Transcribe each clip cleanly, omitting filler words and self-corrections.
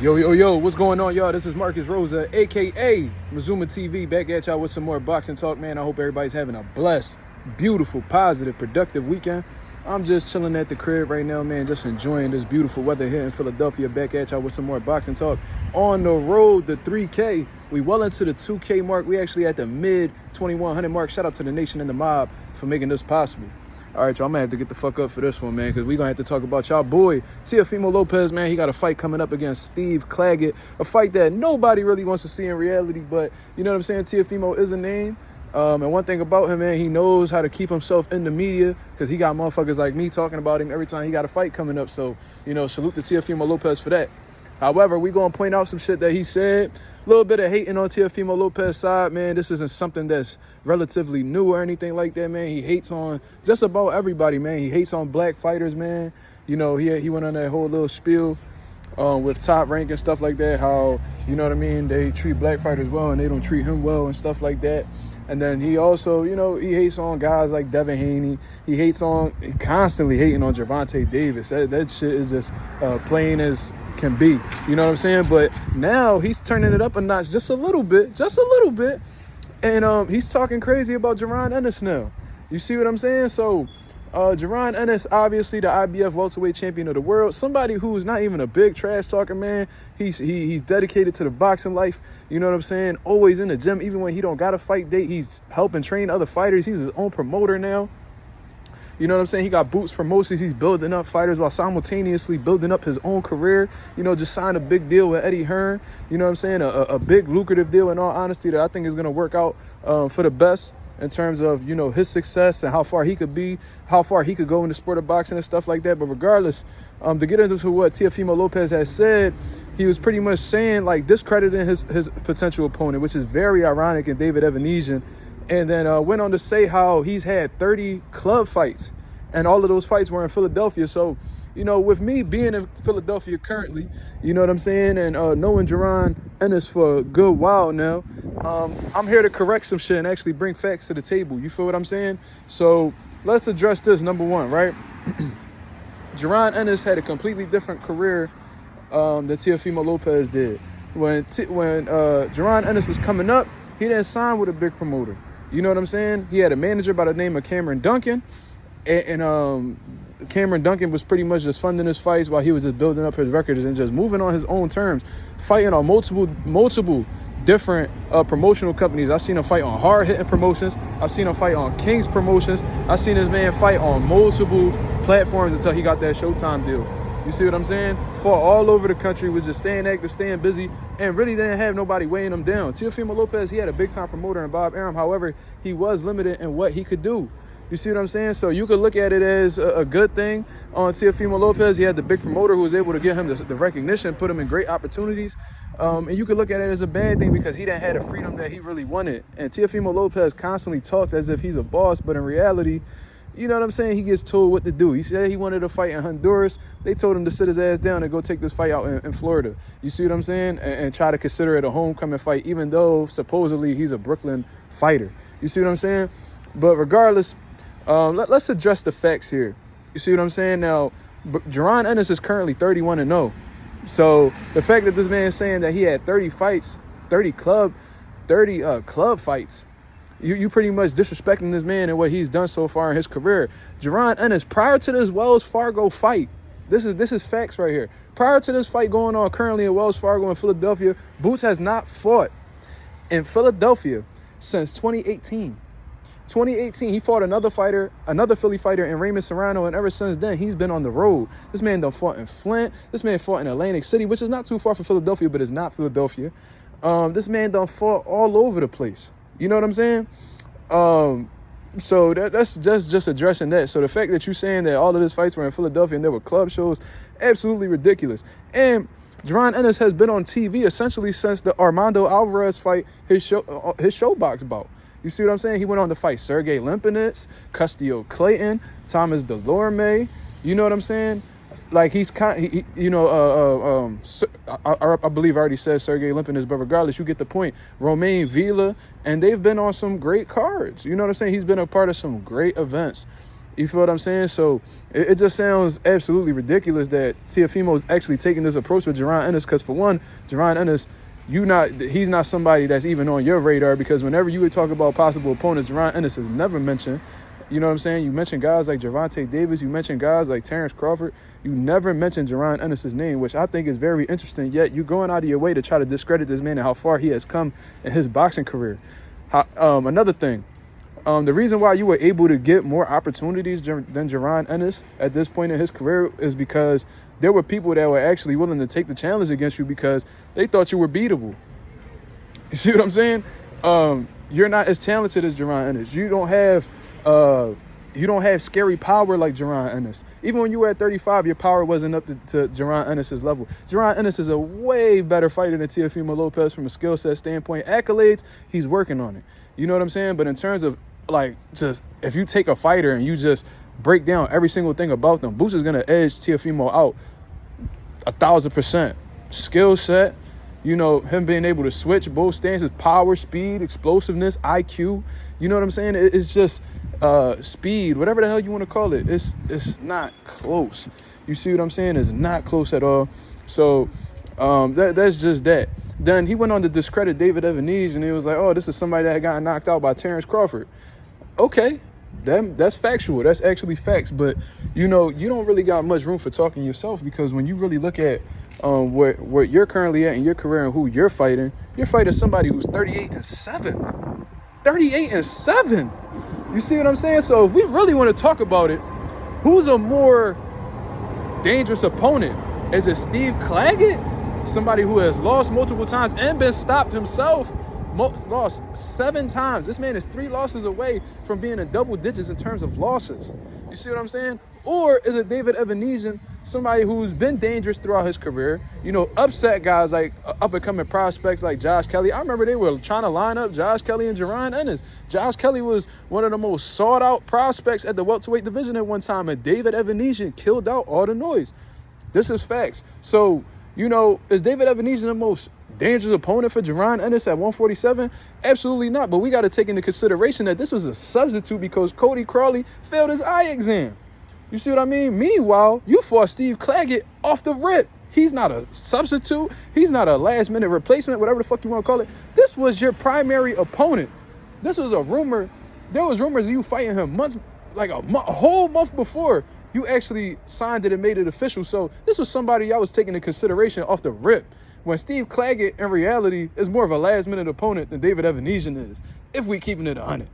Yo, what's going on, y'all? This is Marcus Rosa, a.k.a. Mazuma TV, back at y'all with some more boxing talk, man. I hope everybody's having a blessed, beautiful, positive, productive weekend. I'm just chilling at the crib right now, man, just enjoying this beautiful weather here in Philadelphia, back at y'all with some more boxing talk. On the road to 3K, we well into the 2K mark. We actually at the mid-2100 mark. Shout out to the nation and the mob for making this possible. All right, y'all, I'm going to have to get the fuck up for this one, man, because we're going to have to talk about y'all boy, Teofimo Lopez, man. He got a fight coming up against Steve Claggett, a fight that nobody really wants to see in reality, but you know what I'm saying? Teofimo is a name. And one thing about him, man, he knows how to keep himself in the media because he got motherfuckers like me talking about him every time he got a fight coming up. So, you know, salute to Teofimo Lopez for that. However, we're going to point out some shit that he said. A little bit of hating on Teofimo Lopez's side, man. This isn't something that's relatively new or anything like that, man. He hates on just about everybody, man. He hates on black fighters, man. You know, he went on that whole little spiel with Top Rank and stuff like that, how, you know what I mean, they treat black fighters well and they don't treat him well and stuff like that. And then he also, you know, he hates on guys like Devin Haney. He constantly hating on Gervonta Davis. That shit is just plain as can be, you know what I'm saying? But now he's turning it up a notch just a little bit, and he's talking crazy about Jaron Ennis now. You see what I'm saying? So Jaron Ennis, obviously the IBF welterweight champion of the world, somebody who's not even a big trash talker, man. He's dedicated to the boxing life, you know what I'm saying? Always in the gym, even when he don't got a fight date, he's helping train other fighters. He's his own promoter now. You know what I'm saying? He got Boots Promotions. He's building up fighters while simultaneously building up his own career. You know, just signed a big deal with Eddie Hearn. You know what I'm saying? A big lucrative deal, in all honesty, that I think is going to work out for the best in terms of, you know, his success and how far he could go in the sport of boxing and stuff like that. But regardless, to get into what Teofimo Lopez has said, he was pretty much saying, like, discrediting his potential opponent, which is very ironic in David Evanesian. And then went on to say how he's had 30 club fights, and all of those fights were in Philadelphia. So, you know, with me being in Philadelphia currently, you know what I'm saying, and knowing Jaron Ennis for a good while now, I'm here to correct some shit and actually bring facts to the table. You feel what I'm saying? So let's address this, number one, right? Jaron Ennis had a completely different career than Teofimo Lopez did. When Jaron Ennis was coming up, he didn't sign with a big promoter. You know what I'm saying? He had a manager by the name of Cameron Duncan, and Cameron Duncan was pretty much just funding his fights while he was just building up his records and just moving on his own terms, fighting on multiple different promotional companies. I've seen him fight on Hard Hitting Promotions. I've seen him fight on King's Promotions. I've seen this man fight on multiple platforms until he got that Showtime deal. You see what I'm saying? Fought all over the country, was just staying active, staying busy, and really didn't have nobody weighing him down. Teofimo Lopez, he had a big-time promoter in Bob Arum. However, he was limited in what he could do. You see what I'm saying? So you could look at it as a good thing on Teofimo Lopez. He had the big promoter who was able to get him the recognition, put him in great opportunities. And you could look at it as a bad thing because he didn't have the freedom that he really wanted. And Teofimo Lopez constantly talks as if he's a boss, but in reality, you know what I'm saying? He gets told what to do. He said he wanted to fight in Honduras. They told him to sit his ass down and go take this fight out in Florida. You see what I'm saying? And try to consider it a homecoming fight, even though supposedly he's a Brooklyn fighter. You see what I'm saying? But regardless, let's address the facts here. You see what I'm saying? Now, Jaron Ennis is currently 31-0. So the fact that this man is saying that he had 30 fights, 30 club fights, you pretty much disrespecting this man and what he's done so far in his career. Jaron Ennis, prior to this Wells Fargo fight, this is facts right here. Prior to this fight going on currently in Wells Fargo in Philadelphia, Boots has not fought in Philadelphia since 2018. 2018, he fought another Philly fighter in Raymond Serrano, and ever since then, he's been on the road. This man done fought in Flint. This man fought in Atlantic City, which is not too far from Philadelphia, but it's not Philadelphia. This man done fought all over the place. You know what I'm saying? So that's just addressing that. So the fact that you're saying that all of his fights were in Philadelphia and there were club shows, absolutely ridiculous. And Jaron Ennis has been on TV essentially since the Armando Alvarez fight, his showbox bout. You see what I'm saying? He went on to fight Sergey Limpinets, Castillo Clayton, Thomas Delorme. You know what I'm saying? Like, he's I believe I already said Sergey Limpinets, but regardless, you get the point. Romain Villa, and they've been on some great cards. You know what I'm saying? He's been a part of some great events. You feel what I'm saying? So it just sounds absolutely ridiculous that Teofimo is actually taking this approach with Jaron Ennis, because for one, Jaron Ennis, he's not somebody that's even on your radar, because whenever you would talk about possible opponents, Jaron Ennis is never mentioned. You know what I'm saying? You mentioned guys like Gervonta Davis. You mentioned guys like Terrence Crawford. You never mentioned Jaron Ennis' name, which I think is very interesting. Yet you're going out of your way to try to discredit this man and how far he has come in his boxing career. Another thing, the reason why you were able to get more opportunities than Jaron Ennis at this point in his career is because there were people that were actually willing to take the challenge against you because they thought you were beatable. You see what I'm saying? You're not as talented as Jaron Ennis. You don't have scary power like Jaron Ennis. Even when you were at 35, your power wasn't up to Jaron Ennis' level. Jaron Ennis is a way better fighter than Teofimo Lopez from a skill set standpoint. Accolades, he's working on it. You know what I'm saying? But in terms of, like, just if you take a fighter and you just break down every single thing about them, Boots is going to edge Teofimo out 1,000%. Skill set, you know, him being able to switch both stances, power, speed, explosiveness, IQ. You know what I'm saying? It's just speed, whatever the hell you want to call it. It's not close. You see what I'm saying? It's not close at all. So that's just that. Then he went on to discredit David Evanese, and he was like, oh, this is somebody that had gotten knocked out by Terrence Crawford. Okay, that's factual. That's actually facts. But, you know, you don't really got much room for talking yourself, because when you really look at where you're currently at in your career and who you're fighting somebody who's 38-7. 38-7. You see what I'm saying? So if we really want to talk about it, who's a more dangerous opponent? Is it Steve Claggett? Somebody who has lost multiple times and been stopped himself. Lost 7 times. This man is 3 losses away from being in double digits in terms of losses. You see what I'm saying? Or is it David Evanesian, somebody who's been dangerous throughout his career, you know, upset guys like up-and-coming prospects like Josh Kelly. I remember they were trying to line up Josh Kelly and Jaron Ennis. Josh Kelly was one of the most sought-out prospects at the welterweight division at one time, and David Evanesian killed out all the noise. This is facts. So, you know, is David Evanesian the most dangerous opponent for Jaron Ennis at 147? Absolutely not. But we got to take into consideration that this was a substitute because Cody Crawley failed his eye exam. You see what I mean? Meanwhile, you fought Steve Claggett off the rip. He's not a substitute. He's not a last-minute replacement, whatever the fuck you want to call it. This was your primary opponent. This was a rumor. There was rumors of you fighting him months, like a whole month before you actually signed it and made it official. So this was somebody I was taking into consideration off the rip. When Steve Claggett, in reality, is more of a last-minute opponent than David Evanesian is, if we keeping it 100.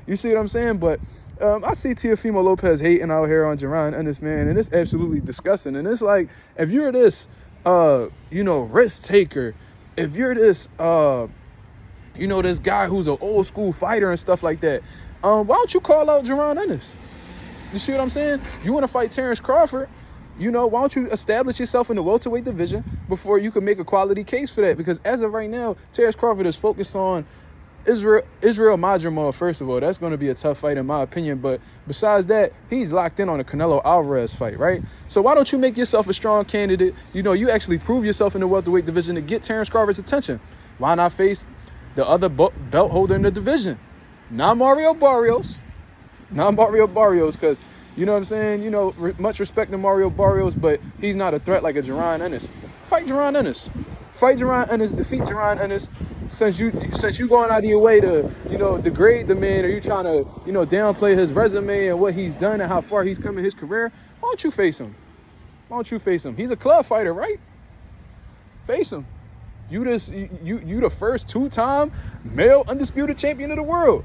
You see what I'm saying? But I see Teofimo Lopez hating out here on Jaron Ennis, man, and it's absolutely disgusting. And it's like, if you're this, you know, risk taker, if you're this, you know, this guy who's an old school fighter and stuff like that, why don't you call out Jaron Ennis? You see what I'm saying? You want to fight Terrence Crawford, you know, why don't you establish yourself in the welterweight division before you can make a quality case for that? Because as of right now, Terrence Crawford is focused on Israel MarkMazuma, first of all. That's going to be a tough fight in my opinion. But besides that, he's locked in on the Canelo Alvarez fight, right? So why don't you make yourself a strong candidate? You know, you actually prove yourself in the welterweight division to get Terrence Crawford's attention. Why not face the other belt holder in the division? Not Mario Barrios, because, you know what I'm saying? You know, much respect to Mario Barrios, but he's not a threat like a Jaron Ennis. Fight Jaron Ennis. Fight Jaron Ennis. Defeat Jaron Ennis. Since you going out of your way to, you know, degrade the man, or you trying to, you know, downplay his resume and what he's done and how far he's come in his career, why don't you face him? Why don't you face him? He's a club fighter, right? Face him. You the first 2-time male undisputed champion of the world.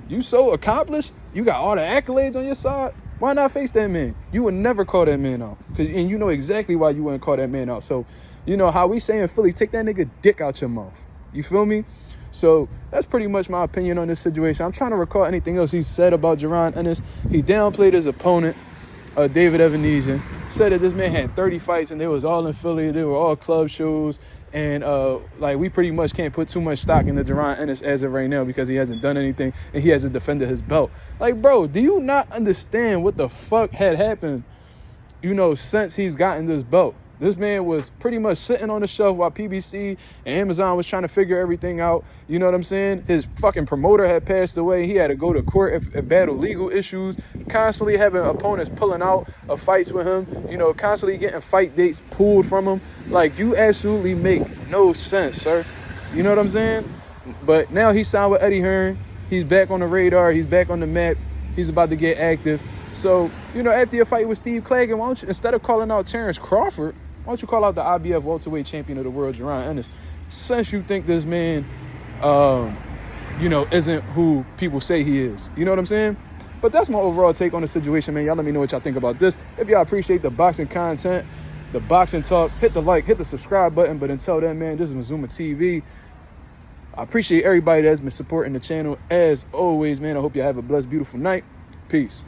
You so accomplished. You got all the accolades on your side. Why not face that man? You would never call that man out. And you know exactly why you wouldn't call that man out. So, you know how we say in Philly, take that nigga dick out your mouth. You feel me? So that's pretty much my opinion on this situation. I'm trying to recall anything else he said about Jaron Ennis. He downplayed his opponent, David Evanesian. Said that this man had 30 fights and they was all in Philly. They were all club shows. And like, we pretty much can't put too much stock into Jaron Ennis as of right now because he hasn't done anything and he hasn't defended his belt. Like, bro, do you not understand what the fuck had happened, you know, since he's gotten this belt? This man was pretty much sitting on the shelf while PBC and Amazon was trying to figure everything out. You know what I'm saying? His fucking promoter had passed away. He had to go to court and battle legal issues, constantly having opponents pulling out of fights with him, you know, constantly getting fight dates pulled from him. Like, you absolutely make no sense, sir. You know what I'm saying? But now he's signed with Eddie Hearn. He's back on the radar. He's back on the map. He's about to get active. So, you know, after your fight with Steve Claggett, why don't you, instead of calling out Terrence Crawford, why don't you call out the IBF welterweight champion of the world, Jaron Ennis, since you think this man, you know, isn't who people say he is. You know what I'm saying? But that's my overall take on the situation, man. Y'all let me know what y'all think about this. If y'all appreciate the boxing content, the boxing talk, hit the like, hit the subscribe button. But until then, man, this is Mazuma TV. I appreciate everybody that's been supporting the channel. As always, man, I hope y'all have a blessed, beautiful night. Peace.